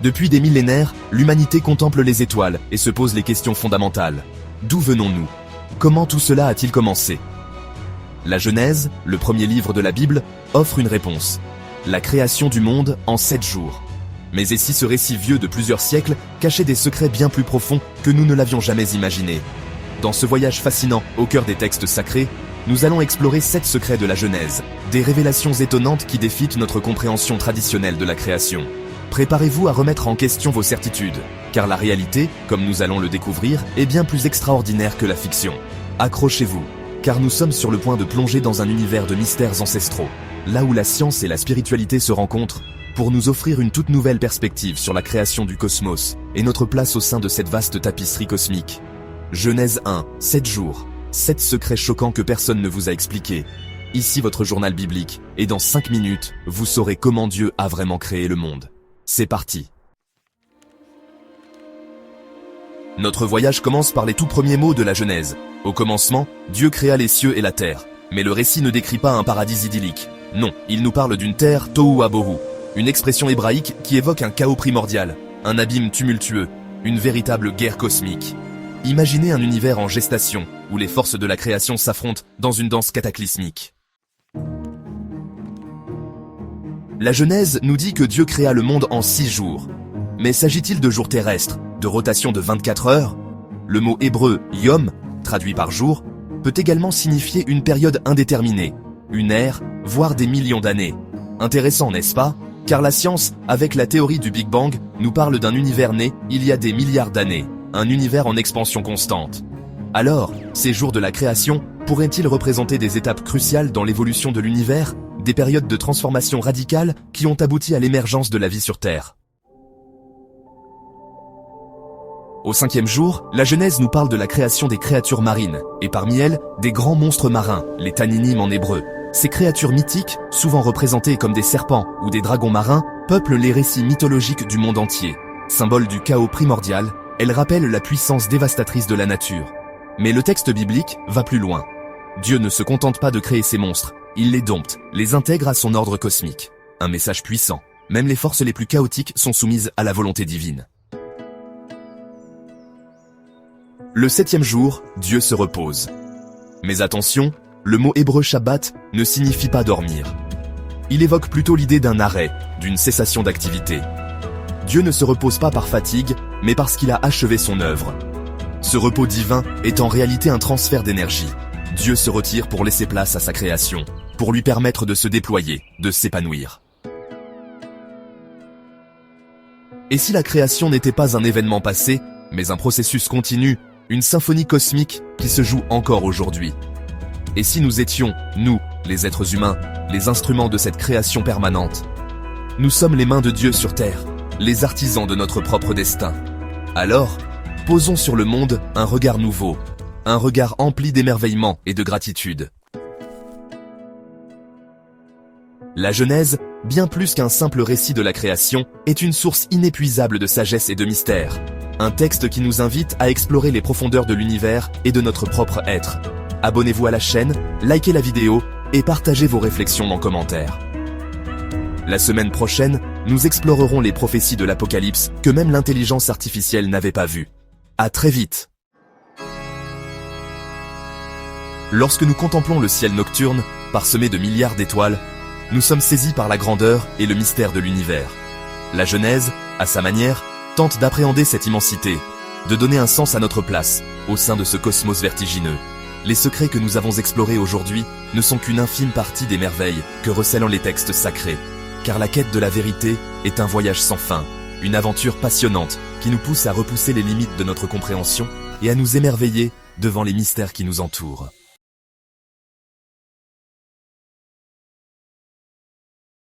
Depuis des millénaires, l'humanité contemple les étoiles et se pose les questions fondamentales. D'où venons-nous? Comment tout cela a-t-il commencé? La Genèse, le premier livre de la Bible, offre une réponse. La création du monde en 7 jours. Mais et si ce récit vieux de plusieurs siècles cachait des secrets bien plus profonds que nous ne l'avions jamais imaginés? Dans ce voyage fascinant au cœur des textes sacrés, nous allons explorer 7 secrets de la Genèse, des révélations étonnantes qui défient notre compréhension traditionnelle de la création. Préparez-vous à remettre en question vos certitudes, car la réalité, comme nous allons le découvrir, est bien plus extraordinaire que la fiction. Accrochez-vous, car nous sommes sur le point de plonger dans un univers de mystères ancestraux, là où la science et la spiritualité se rencontrent, pour nous offrir une toute nouvelle perspective sur la création du cosmos et notre place au sein de cette vaste tapisserie cosmique. Genèse 1, 7 jours, 7 secrets choquants que personne ne vous a expliqués. Ici votre journal biblique, et dans 5 minutes, vous saurez comment Dieu a vraiment créé le monde. C'est parti. Notre voyage commence par les tout premiers mots de la Genèse. Au commencement, Dieu créa les cieux et la terre. Mais le récit ne décrit pas un paradis idyllique. Non, il nous parle d'une terre tohu wabohu, une expression hébraïque qui évoque un chaos primordial, un abîme tumultueux, une véritable guerre cosmique. Imaginez un univers en gestation, où les forces de la création s'affrontent dans une danse cataclysmique. La Genèse nous dit que Dieu créa le monde en 6 jours. Mais s'agit-il de jours terrestres, de rotation de 24 heures? Le mot hébreu « yom », traduit par jour, peut également signifier une période indéterminée, une ère, voire des millions d'années. Intéressant, n'est-ce pas? Car la science, avec la théorie du Big Bang, nous parle d'un univers né il y a des milliards d'années, un univers en expansion constante. Alors, ces jours de la création pourraient-ils représenter des étapes cruciales dans l'évolution de l'univers, des périodes de transformation radicale qui ont abouti à l'émergence de la vie sur Terre? Au 5e jour, la Genèse nous parle de la création des créatures marines, et parmi elles, des grands monstres marins, les Tanninim en hébreu. Ces créatures mythiques, souvent représentées comme des serpents ou des dragons marins, peuplent les récits mythologiques du monde entier. Symbole du chaos primordial, elles rappellent la puissance dévastatrice de la nature. Mais le texte biblique va plus loin. Dieu ne se contente pas de créer ces monstres, il les dompte, les intègre à son ordre cosmique. Un message puissant. Même les forces les plus chaotiques sont soumises à la volonté divine. Le 7e jour, Dieu se repose. Mais attention, le mot hébreu Shabbat ne signifie pas dormir. Il évoque plutôt l'idée d'un arrêt, d'une cessation d'activité. Dieu ne se repose pas par fatigue, mais parce qu'il a achevé son œuvre. Ce repos divin est en réalité un transfert d'énergie. Dieu se retire pour laisser place à sa création, pour lui permettre de se déployer, de s'épanouir. Et si la création n'était pas un événement passé, mais un processus continu, une symphonie cosmique qui se joue encore aujourd'hui? Et si nous étions, nous, les êtres humains, les instruments de cette création permanente? Nous sommes les mains de Dieu sur terre, les artisans de notre propre destin. Alors, posons sur le monde un regard nouveau, un regard empli d'émerveillement et de gratitude. La Genèse, bien plus qu'un simple récit de la création, est une source inépuisable de sagesse et de mystère. Un texte qui nous invite à explorer les profondeurs de l'univers et de notre propre être. Abonnez-vous à la chaîne, likez la vidéo et partagez vos réflexions en commentaire. La semaine prochaine, nous explorerons les prophéties de l'Apocalypse que même l'intelligence artificielle n'avait pas vues. À très vite! Lorsque nous contemplons le ciel nocturne, parsemé de milliards d'étoiles, nous sommes saisis par la grandeur et le mystère de l'univers. La Genèse, à sa manière, tente d'appréhender cette immensité, de donner un sens à notre place, au sein de ce cosmos vertigineux. Les secrets que nous avons explorés aujourd'hui ne sont qu'une infime partie des merveilles que recèlent les textes sacrés. Car la quête de la vérité est un voyage sans fin, une aventure passionnante qui nous pousse à repousser les limites de notre compréhension et à nous émerveiller devant les mystères qui nous entourent.